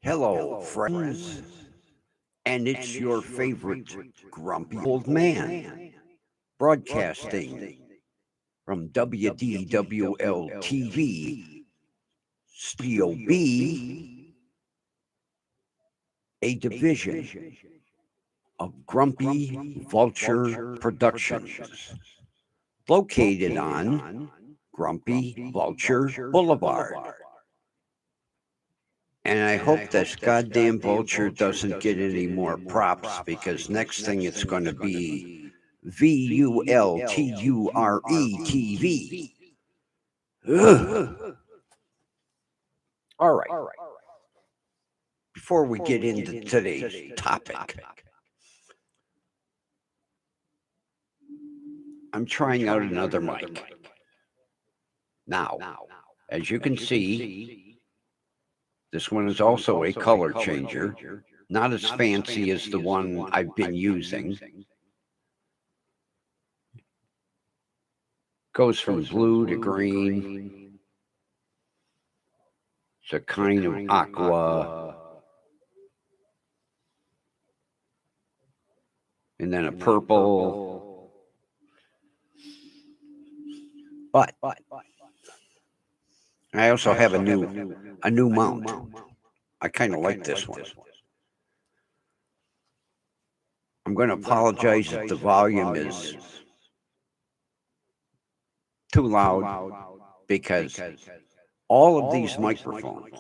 Hello, friends, and it's your favorite grumpy old man broadcasting from WDWL TV, Studio B, a division of Grumpy Vulture Productions, located on Grumpy Vulture Boulevard. And I hope this goddamn vulture doesn't get any more props because next thing it's going to be VULTURE TV. Ugh. All right. Before we get into today's topic, I'm trying out another mic. Now, as you can see, this one is also a color changer, not as fancy as the one I've been using. Goes from blue to green to kind of aqua, and then a purple. But I also have a new mount. I kind of like this one. I'm going to apologize if the volume is too loud because all of these microphones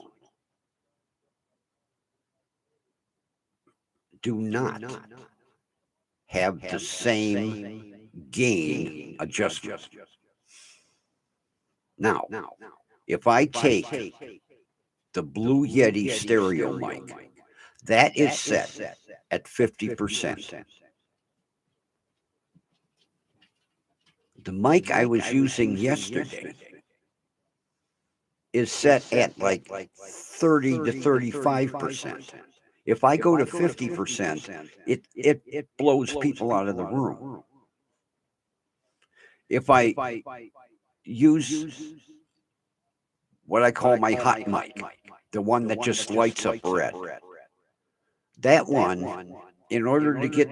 do not have the same gain adjustment. Now, if I take the Blue Yeti stereo mic, that is set at 50%. The mic I was using yesterday is set at like 30 to 35%. If I go to 50%, it blows people out of the room. If I use what I call my hot mic, the one that just lights up red, that one, in order to get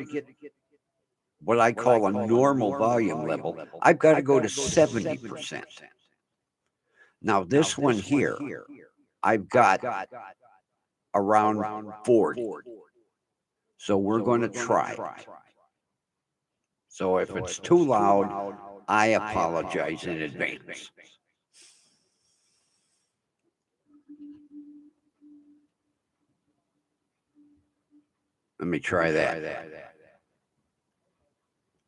what I call a normal volume level, I've got to go to 70%. Now, this one here, I've got around 40. So we're going to try. So if it's too loud, I apologize in advance. Let me try that.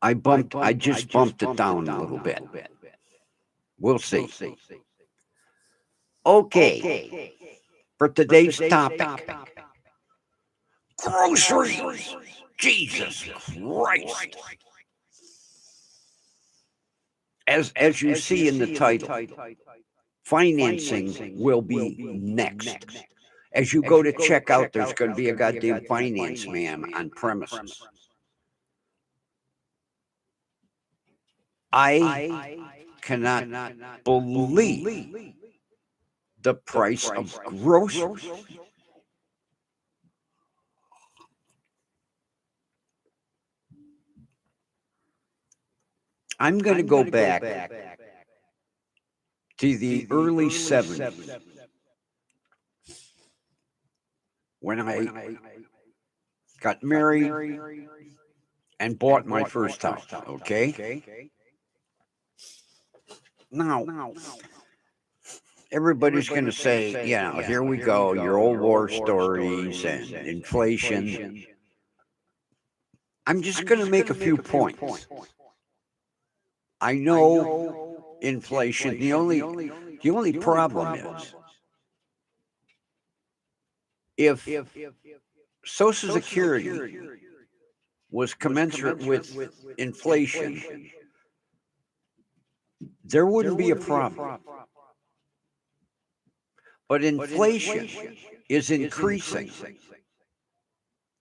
I just bumped it down a little bit. We'll see. Okay. For today's topic, groceries. Jesus Christ. As you see in the title, financing will be next. As you go to check out, there's going to be a goddamn finance man on premises. I cannot believe the price of groceries. I'm going to go back to the early 70s when I got married and bought my first house, okay? Now, everybody's going to say, here we go, your old war stories and inflation. I'm just going to make a few points. I know inflation. The only problem is if Social Security was commensurate with inflation, there wouldn't be a problem. But inflation is increasing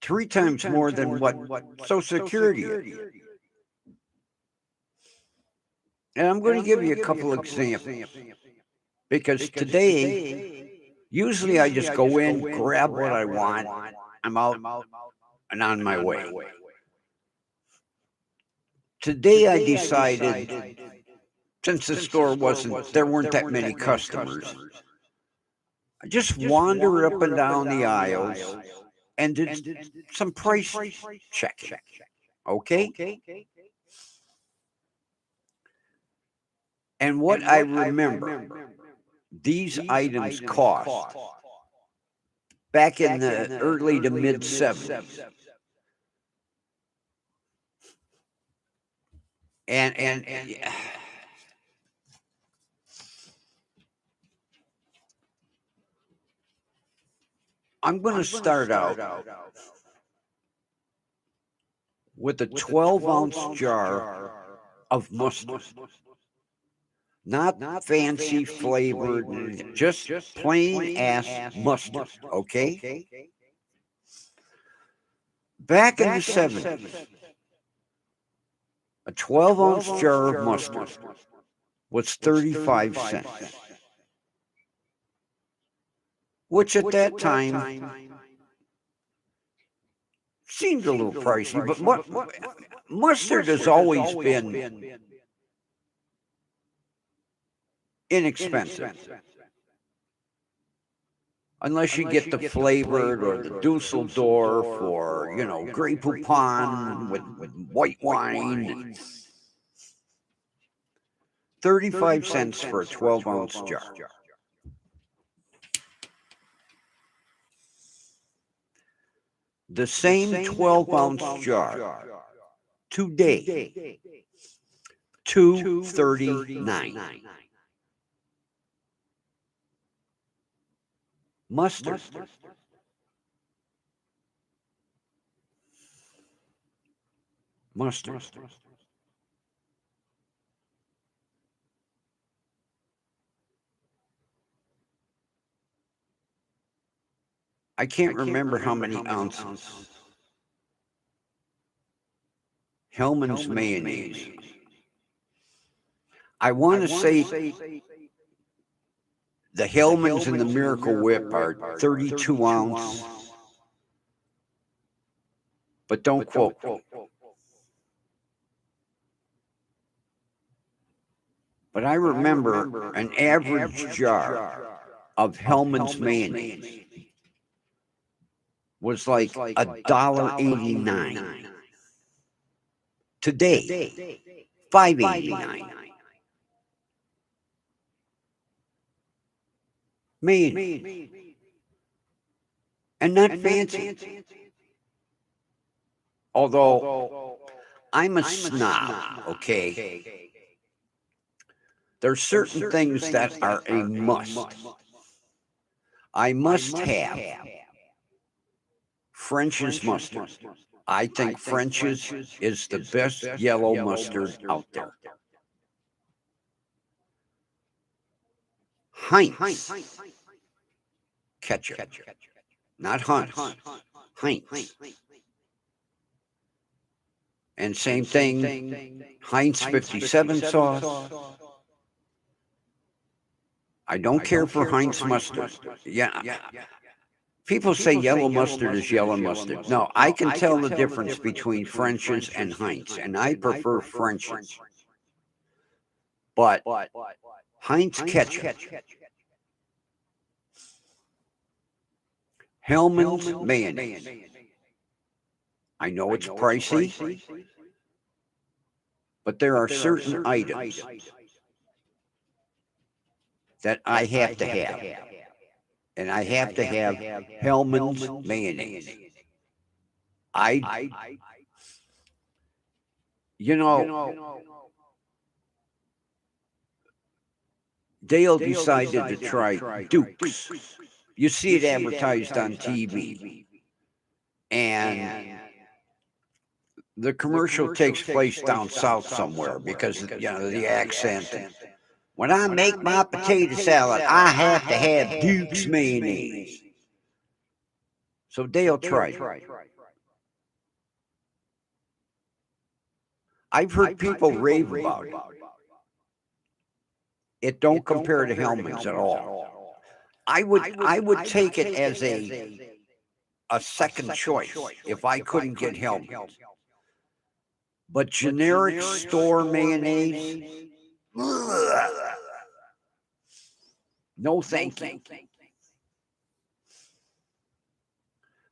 3 times more than what Social Security is. And I'm going to give you a couple examples because today Usually I just go in, grab what I want, I'm out and on my way. Today I decided, since the store there weren't that many customers, I just wander up and down the aisles and did some price checking. Okay? And what I remember, these items cost back in the early to mid 70s. And I'm going to start out with a 12-ounce jar of mustard. Not fancy flavored, just plain ass mustard, okay? Back in the 70s, a 12-ounce jar of mustard was 35 cents, which at that time seemed a little pricey, but mustard has always been inexpensive. Unless you get the flavored or the Dusseldorf or, Grey Poupon with white wine. 35 cents for a 12-ounce jar. The same 12-ounce jar today, $2.39. Mustard. I can't remember how many ounces. Hellman's mayonnaise. I want to say the Hellman's and the Miracle Whip are 32 ounce, but don't quote me. But I remember an average jar of Hellman's mayonnaise was like $1.89. Today, $5.89. Mayonnaise. And not fancy. Although I'm a snob, okay? There's certain things that are a must. I must have French's mustard. I think French's is the best yellow mustard out there. Heinz ketchup, not Hunt's. Heinz. And same thing, Heinz 57 sauce. I don't care for Heinz mustard. Yeah. People say yellow mustard is yellow mustard. No, I can tell the difference between French's and Heinz, and I prefer French's. But Heinz ketchup, Hellman's mayonnaise. I know it's pricey, but there are certain items that I have to have. And I have to have Hellman's mayonnaise. Dale decided to try Duke's. You see it advertised on TV. And the commercial takes place down south somewhere because, the accent. When I make my potato salad, I have to have Duke's mayonnaise. So Dale tried it. I've heard people rave about it. It don't compare to Hellman's at all. I would take it as a second choice if I couldn't get Hellman's. But generic store mayonnaise, ugh, no thank you.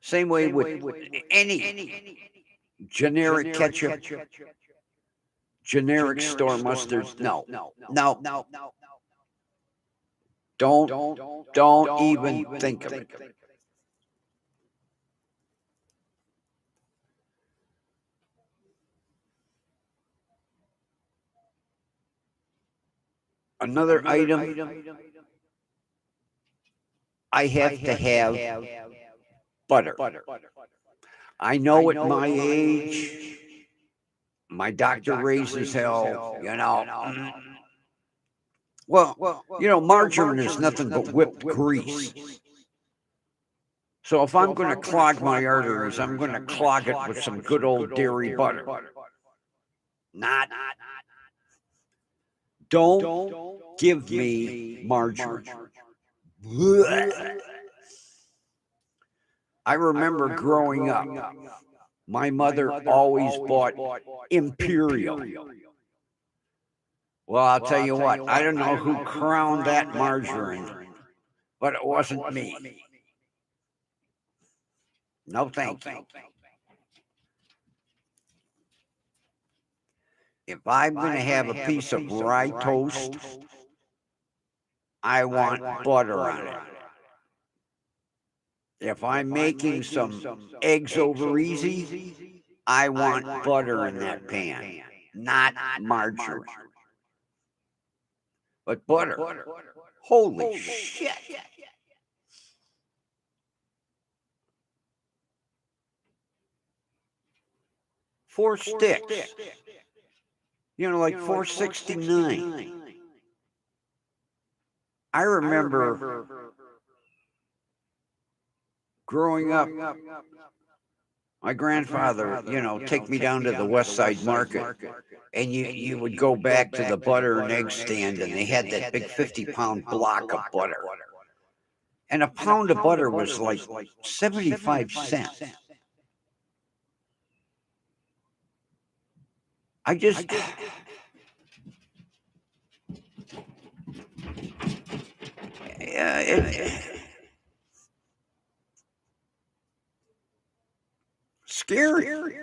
Same way with any generic ketchup, generic store mustards. No. Don't even think of it. Another item I have to have butter. I know at my age, my doctor raises hell, Well, margarine is nothing but whipped grease. So if I'm going to clog my arteries, I'm going to clog it with some good old dairy butter. Don't give me margarine. Blech. I remember growing up, my mother always bought Imperial. Well, I'll tell you what, I don't know who crowned that margarine, but it wasn't me. No, thank you. If I'm going to have a piece of rye toast, I want butter on it. If I'm making some eggs over easy, I want butter in that pan, not margarine. But butter, holy shit. Four sticks. Like $4.69. I remember growing up, my grandfather, take me down to the West Side Market, and you would go back to the butter and egg stand, and they had that big 50-pound block of butter. And a pound of butter was like 75 cents. I just... scary.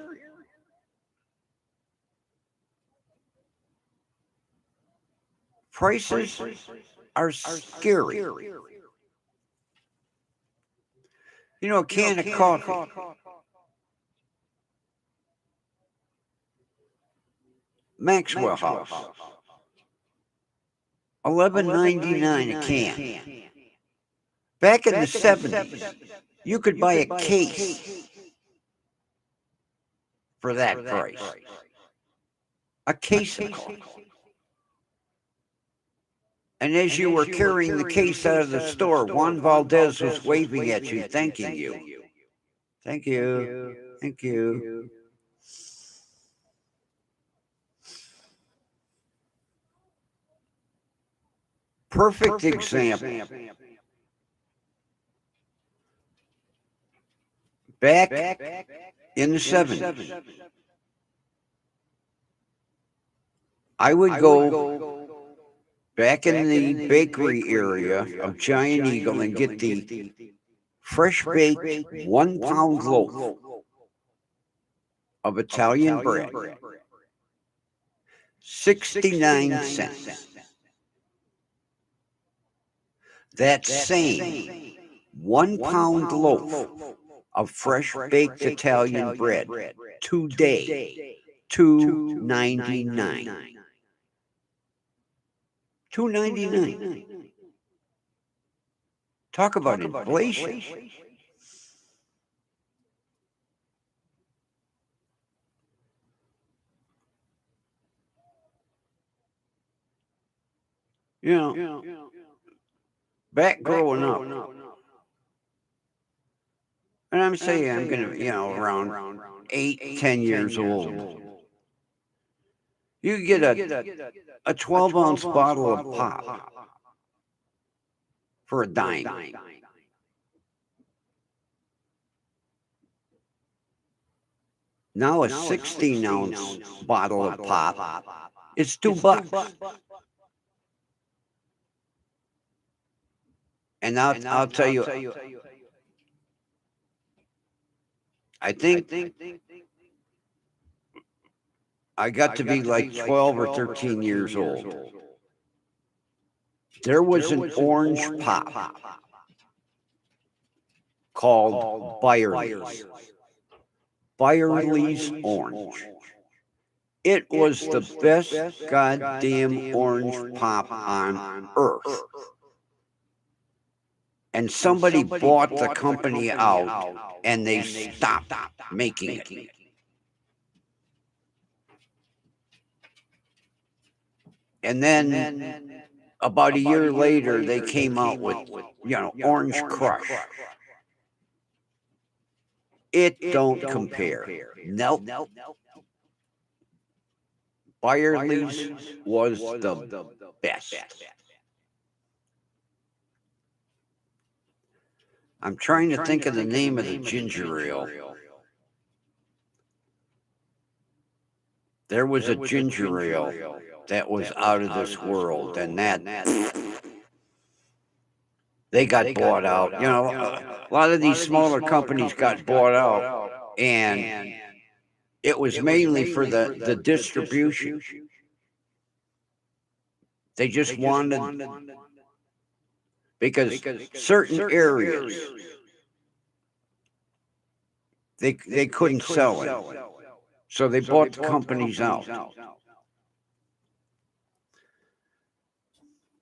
Prices are scary. A can of coffee. Maxwell House. $11.99 a can. Back in the 70s, you could buy a case for that price. A case of coffee. And as you were carrying the case out of the store, Juan Valdez was waving at you, thanking you. Thank you. Thank you. Perfect example. Back in the 70s, I would go back in the bakery area of Giant Eagle and get the fresh baked 1 pound loaf of Italian bread, 69 cents. That same 1 pound loaf of fresh baked Italian bread today, $2.99. $2.99. Talk about inflation. Back growing up, and I'm saying I'm going to, around 8, 10 years old, you get a 12-ounce bottle of pop for a dime. Now a 16-ounce bottle of pop is $2. And I'll tell you, I think I got to be like 12 or 13 years old. There was an orange pop called Byerly's. Byerly's Orange. It was the best goddamn orange pop on earth. And somebody bought the company out and they stopped making it. And then about a year later, they came out with, Orange Crush. It don't compare. Nope. Byerly's was the best. I'm trying to think of the name of the ginger ale. There was a ginger ale that was out of this world, and that they got bought out. A lot of these smaller companies got bought out, and it was mainly for the distribution. They just wanted, because certain areas they couldn't sell it, so they bought the companies out.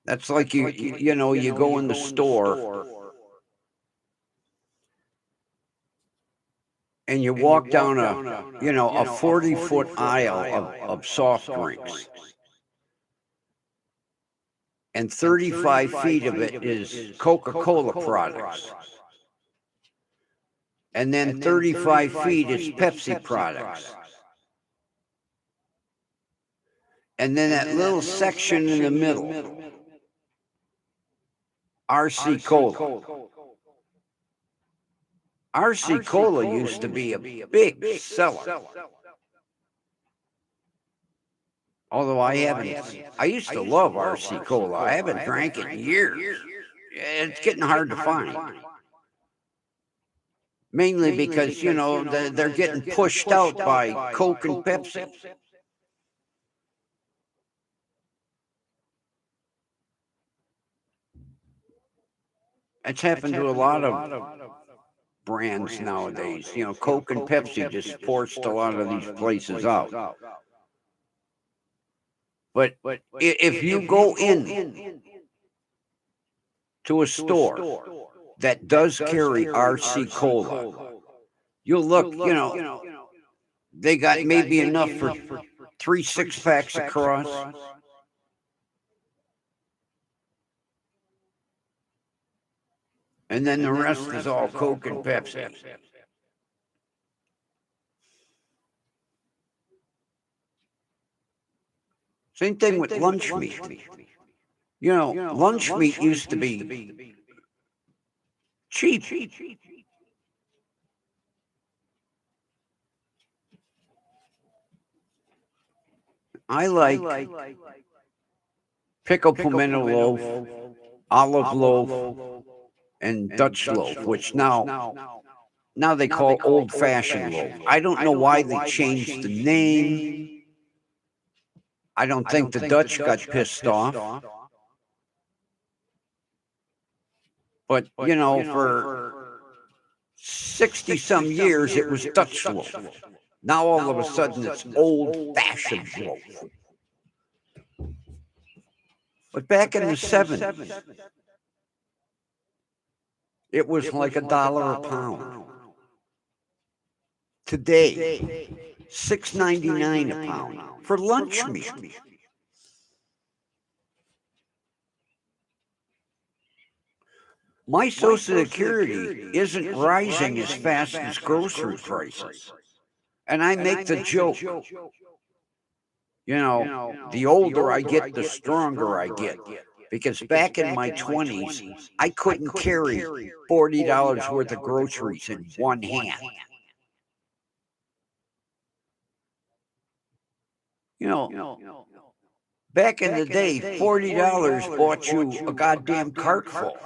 That's like you go in the store and you walk down a 40-foot aisle of soft drinks, and 35 feet of it is Coca-Cola products, and then 35 feet is Pepsi products, and then that little section in the middle, RC Cola. RC Cola used to be a big seller. Although I used to love RC Cola. I haven't drank it in years. It's getting hard to find. Mainly because, they're getting pushed out by Coke and Pepsi. It's happened to a lot of brands nowadays. Coke and Pepsi just forced a lot of these places out. But if you go in to a store that does carry RC Cola, you'll look, they got maybe enough for 3 6-packs across. And then the rest is all Coke and Pepsi. Same thing with lunch meat. Lunch meat used to be cheap. I like pickle pimento loaf, olive loaf, and Dutch loaf, which now they call old-fashioned loaf. I don't know why they changed the name. I don't think the Dutch got pissed off. But, for 60-some years, it was Dutch loaf. Now, all of a sudden, it's old-fashioned loaf. But back in the 70s, it was like $1 a pound. Today, $6.99 a pound for lunch meat. My Social Security isn't rising as fast as grocery prices. And I make the joke, the older I get, the stronger I get. Because back in my 20s, I couldn't carry $40 worth of groceries in one hand. You know, back in the day, $40 bought you a goddamn cart full.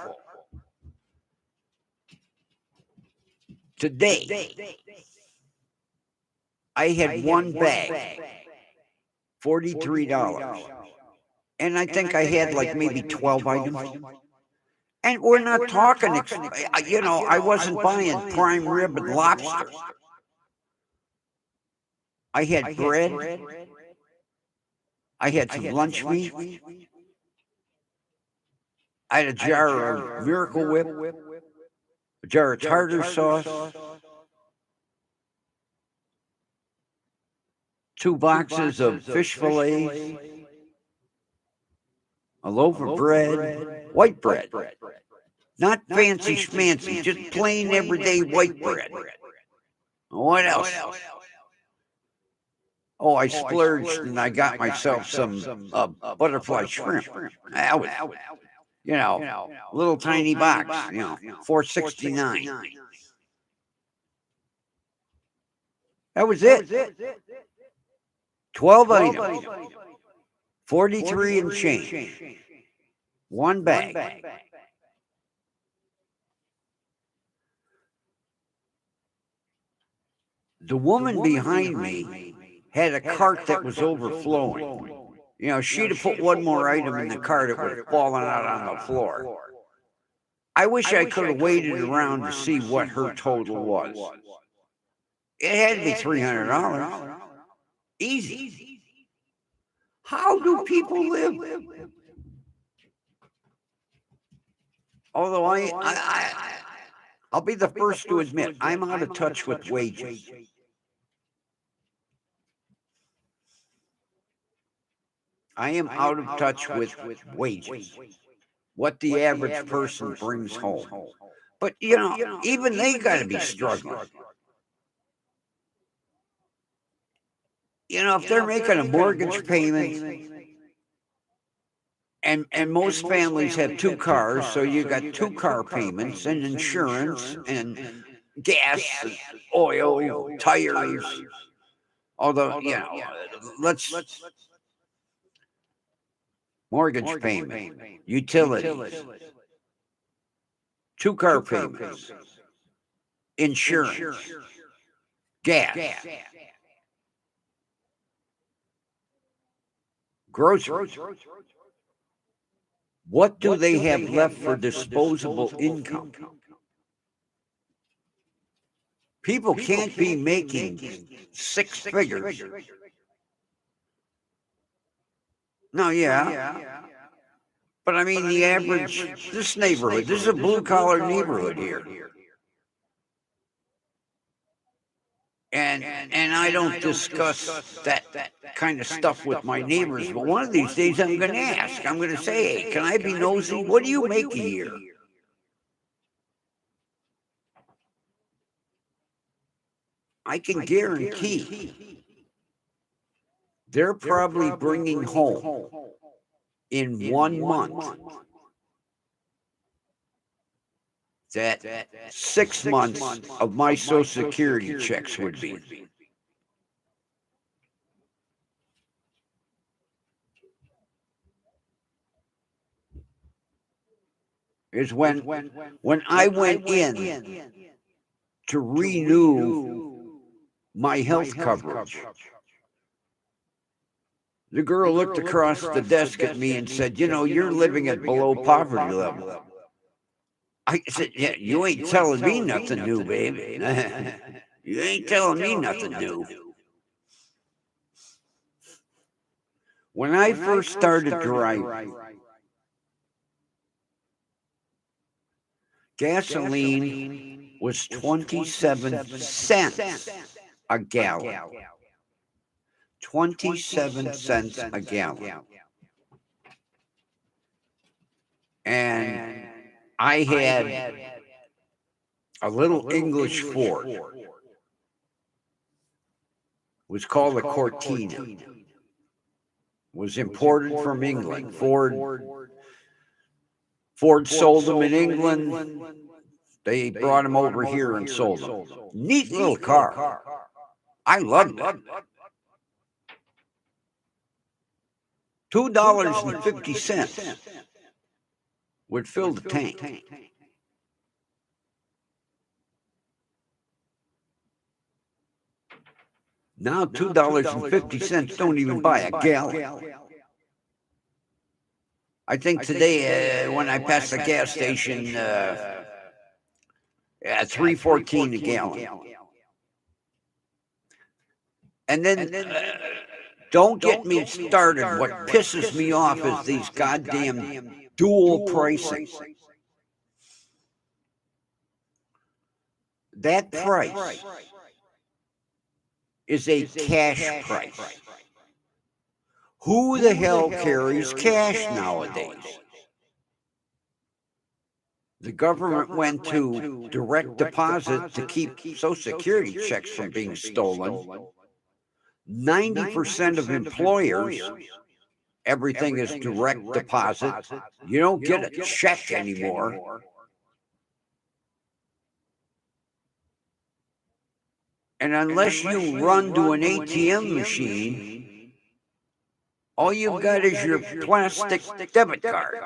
Today, I had one bag, $43. And I think I had like maybe 12 items. And we're not talking, I wasn't buying prime rib and lobster. I had bread. I had some lunch meat. I had a jar of Miracle Whip, a jar of tartar sauce, 2 boxes of fish fillets, a loaf of bread, white bread. Not fancy schmancy, just plain everyday white bread. What else? Oh, I splurged and I got myself some butterfly shrimp. That was, a little tiny box, $4.69. That was it. 12 items, 43 and change, one bag. The woman behind me had a cart that was overflowing. She'd have put one more item in the cart, it would have fallen out on the floor. I wish I could have waited around to see what her total was. It had to be $300. Easy. How do people live? Although I'll be the first to admit I'm out of touch with wages. I am out of touch with wages, what the average person brings home. But, even they got to be struggling. If they're making a mortgage payment, and most families have 2 cars, so you got 2 car payments and insurance and gas, and oil, tires. Although, let's mortgage payment, utilities, 2 car payments, insurance, gas, groceries. What do they have left for disposable income? People can't be making 6 figures. No, yeah. But I mean, the average, this neighborhood, this is a blue-collar neighborhood here. And I don't discuss that kind of stuff with my neighbors, but one of these days I'm going to ask. I'm going to say, hey, can I be nosy? What do you make a year? I can guarantee they're probably bringing home in 1 month that 6 months of my Social Security checks would be. Is when I went in to renew my health coverage. The girl looked across the desk at me and said, you're living at below poverty level. I said, yeah, you ain't telling me nothing new, baby. You ain't telling me nothing new. When I first started driving, gasoline was 27 cents a gallon. 27 cents a gallon. And I had a little English Ford. It was called a Cortina. It was imported from England. Ford Ford sold them in England. They brought them over here and sold them. Neat little car. I loved it. $2.50 would fill the tank. Now $2.50 don't even buy a gallon. I think today when I pass the gas station, $3.14 a gallon. And then don't get me started. What pisses me off is these goddamn dual pricing. That price is a cash price. Who the hell carries cash nowadays? The government went to direct deposit to keep Social Security checks from being stolen. 90% of employers, everything is direct deposit. You don't get a check anymore. And unless you run to an ATM machine, all you've got is your plastic debit card.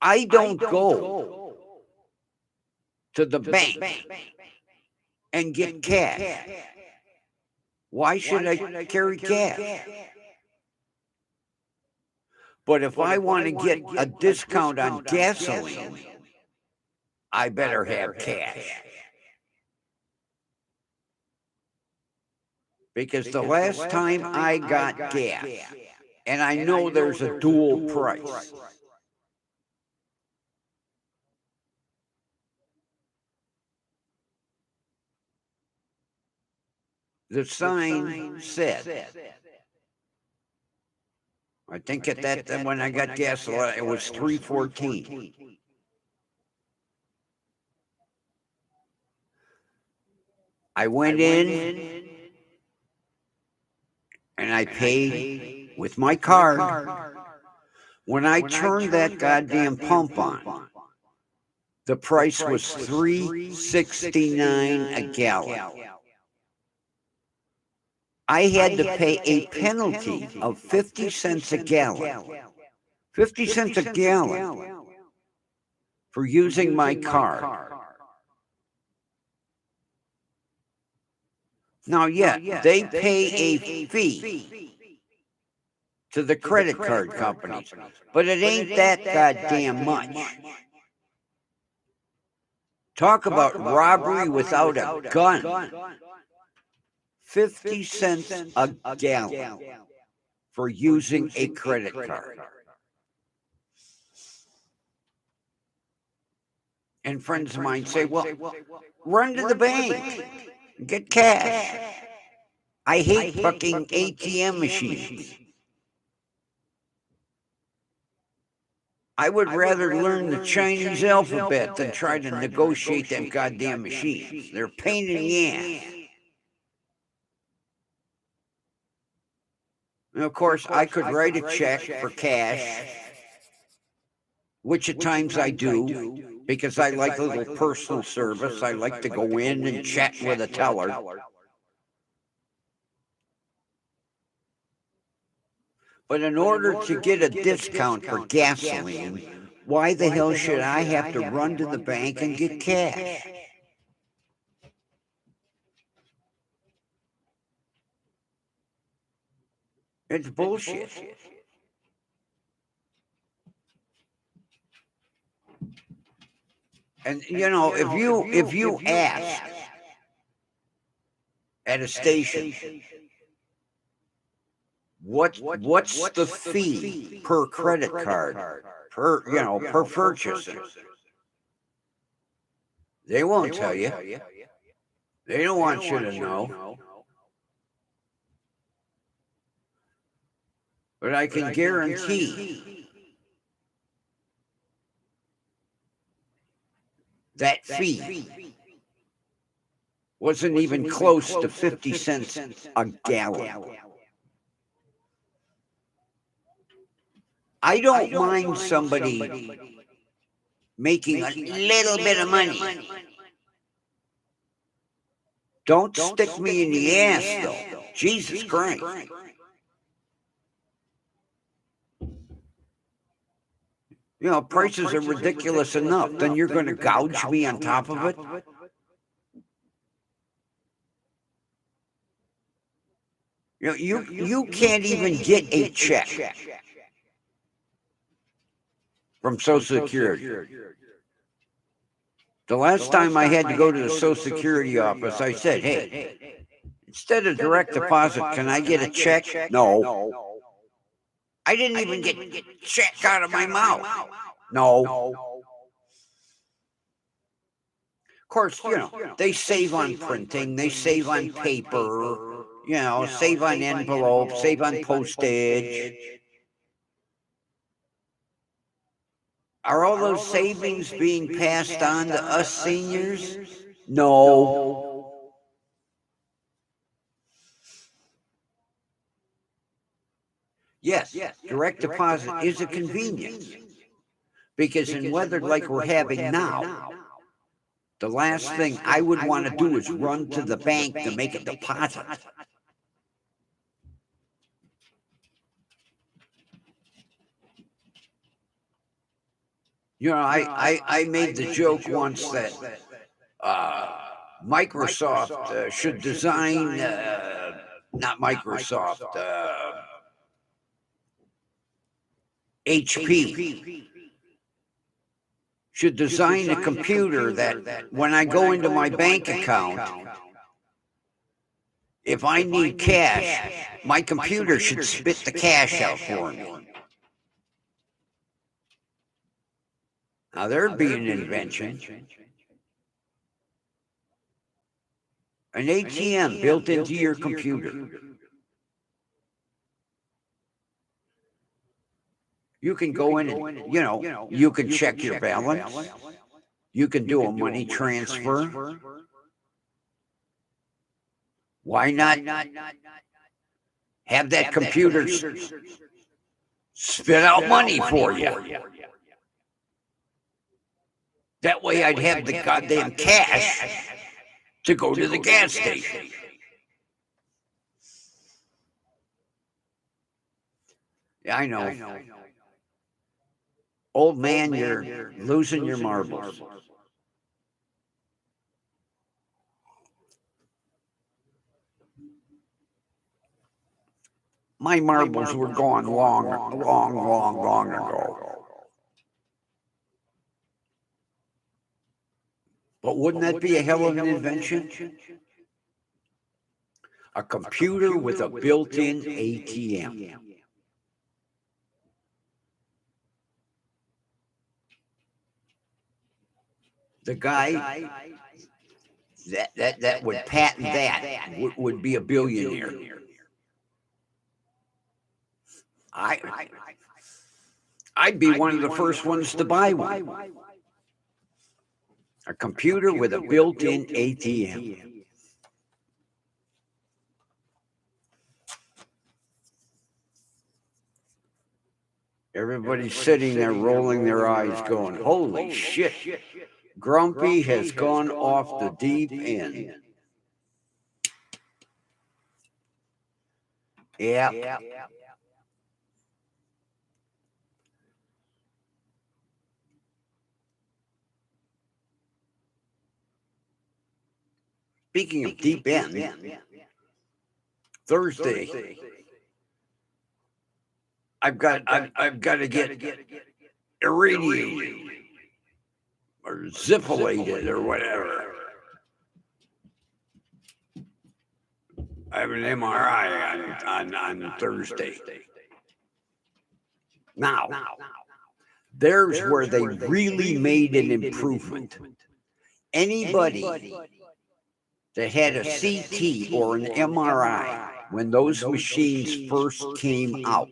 I don't go to the bank and get cash. Why should I carry cash? But if I want to get a discount on gasoline, I better have cash. Because the last time I got gas, and I know there's a dual price, the sign said, I think at that time when I got gas, it was $3.14. I went in and I paid with my card. When I turned that goddamn pump on, the price was $3.69 a gallon. I had to pay a penalty of 50 cents a gallon. 50 cents a gallon for using my card. Now, they pay a fee to the credit card companies, but it ain't that goddamn much. Talk about robbery without a gun. 50 cents a gallon for using a credit card. And friends of mine say, well, run to the bank, get cash. I hate fucking ATM machines. I would rather learn the Chinese alphabet than try to negotiate them goddamn machines. They're a pain in the ass. And of course, I could write a check for cash, which at times I do, because I like a little personal service. I like to go in and chat with a teller. But in order to get a discount for gasoline, why the hell should I have to run to the bank and get cash? It's bullshit. And you know, if you ask at a station, what's the fee per credit card per purchase, they won't tell you. They don't want you to know. But I can guarantee that fee wasn't even close to 50 cents a gallon. I don't mind somebody making a little bit of money. Don't stick me in the ass, though. Jesus Christ. You know, prices are ridiculous enough. Then you're going to gouge me on top of it? You can't even get a check from Social Security. The last time I had to go to the Social Security office, I said, hey, instead of direct deposit, can I get a check? No. I didn't even get check out of my mouth. No. Of course, they save on printing, they save on paper, save on envelopes, save on postage. Are all those savings being passed on to us seniors? No. Yes, direct deposit is a convenience. Because in weather like we're having now, the last thing I would want to do is run to the bank to make a deposit. I made the joke once that Microsoft should design, not Microsoft, HP should design a computer that when I go into my bank account, if I need cash, my computer should spit the cash out for me. Now, there'd be an invention. An ATM built into your computer. You can go in and, you can check your balance. You can do a money transfer. Why not have that computer spit out money for you? That way I'd have the goddamn cash to go to the gas station. Yeah, I know. Old man, you're losing your marbles. My marbles were gone long ago. But wouldn't that be a hell of an invention? A computer with a built-in ATM. The guy that would patent that would be a billionaire. I'd be one of the first ones to buy one. A computer with a built-in ATM. Everybody's sitting there rolling their eyes going, holy shit, Grumpy has gone off the deep end. Yeah. Speaking of deep end, Thursday, I've got to get irradiated or zippalated or whatever. I have an MRI on Thursday. Now, there's where they really made an improvement. Anybody that had a CT or an MRI when those machines first came out,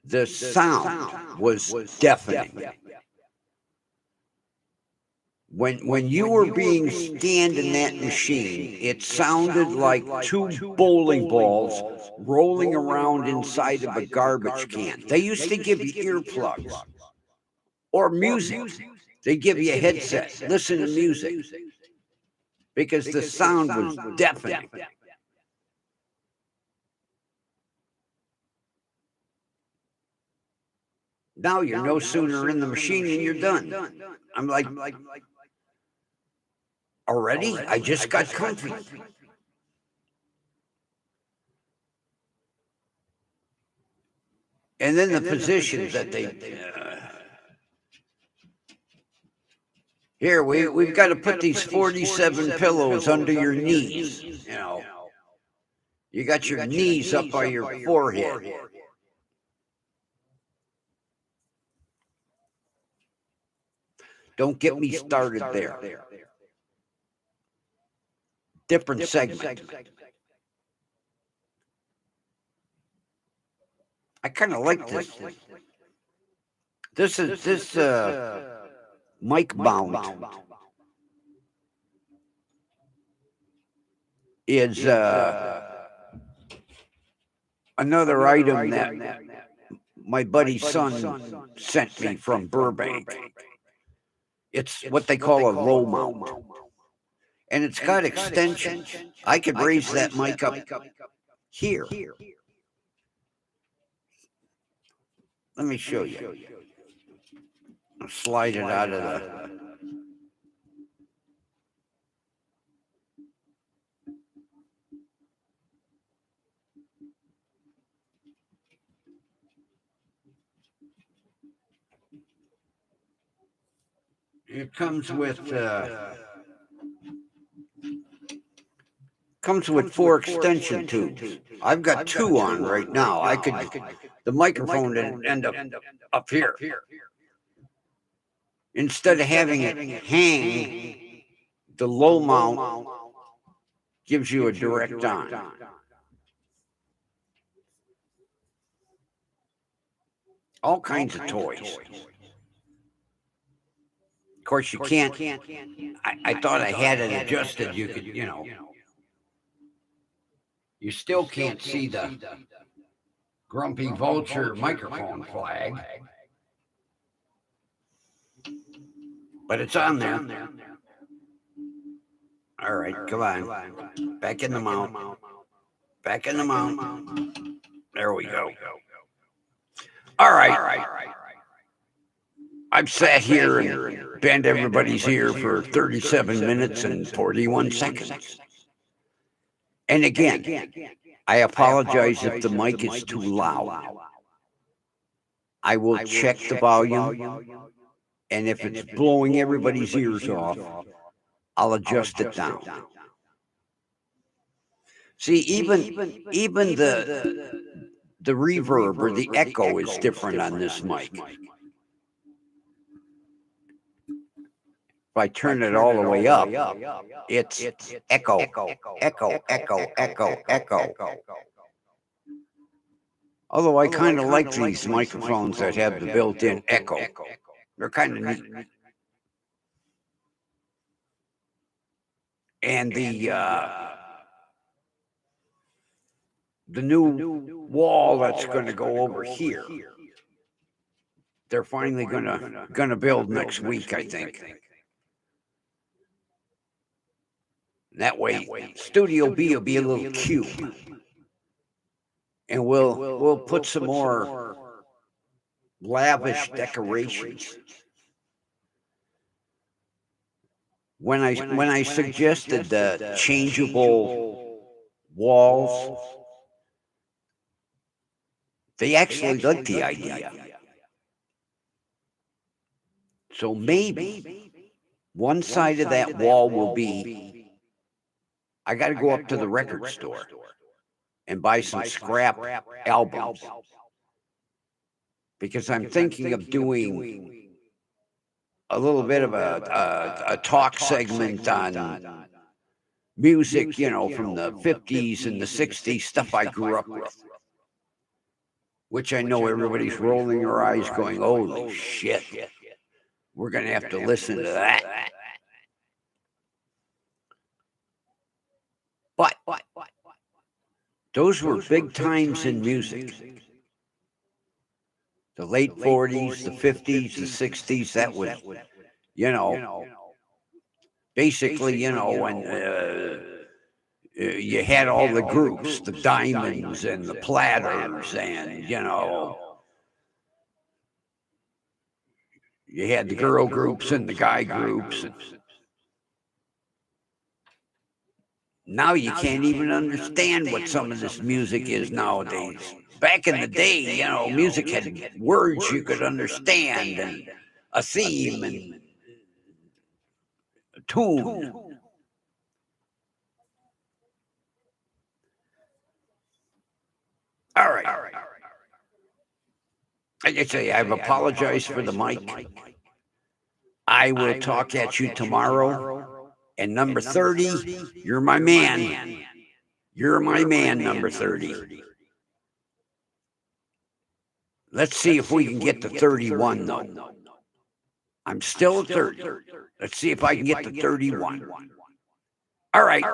the sound was deafening. When you were being scanned in that machine, it sounded like two bowling balls rolling around inside of a garbage can. They used to give you earplugs or music. They give you a headset, listen to music, because the sound was deafening. Now you're no sooner in the machine than you're done. I'm like, already? I just got comfy. And then the positions that they here we've got to put these 47 pillows under your knees. You know, you got your knees up by your forehead. Don't get me started there. Different segment. I kind of like this. This mic mount is another item that my buddy's son sent me from Burbank. It's what they call a low mount. And it's got extensions. I could raise that mic up here. Let me show you. I'll slide it out of the... It comes with 4 extension tubes. I've got 2 on right now. The microphone didn't end up here. Instead of having it hang, the low mount gives you a direct on. All kinds of toys. Of course, you can't. I thought I had it adjusted. You could, you know. You still can't see the Grumpy Vulture microphone flag, but it's on there. All right, come on. Back in the mount. Back in the mount. There we go. All right. I've sat here and bent everybody's ear for 37 minutes and 41 seconds. And again, I apologize if the mic is too loud. I will check the volume, and if it's blowing everybody's ears off, I'll adjust it down. See, even the reverb or the echo is different on this mic. If I turn it all the way up, it's echo, echo, echo, echo, echo. Although I kind of like these microphones that have the built-in echo. They're kind of neat. And the new wall that's going to go over here, they're finally going to build next week, I think. That way, Studio B will be a little cube, and we'll put some more lavish decorations. When I suggested the changeable walls, they actually liked the idea. So maybe one side of that wall will be, I got to go up to the record store and buy some scrap albums, because I'm thinking of doing a little bit of a talk segment on music, you know, from the 50s and the 60s, stuff I grew up with, which I know everybody's rolling their eyes going, holy shit, we're going to have to listen to that. But those were big times in music. The late 40s, the 50s, the 60s, that was, basically, when you had all the groups, the Diamonds and the Platters, and, you had the girl groups and the guy groups. Now you can't even understand what some of this music is nowadays. Back in the day, music had words you could understand and a theme and a tune. All right. Like I say, I've apologized for the mic. I will talk at you tomorrow. And number 30, you're my man. You're my man, number 30. Let's see if we can get to 31, though. I'm still at 30. Let's see if I can get to 31. All right.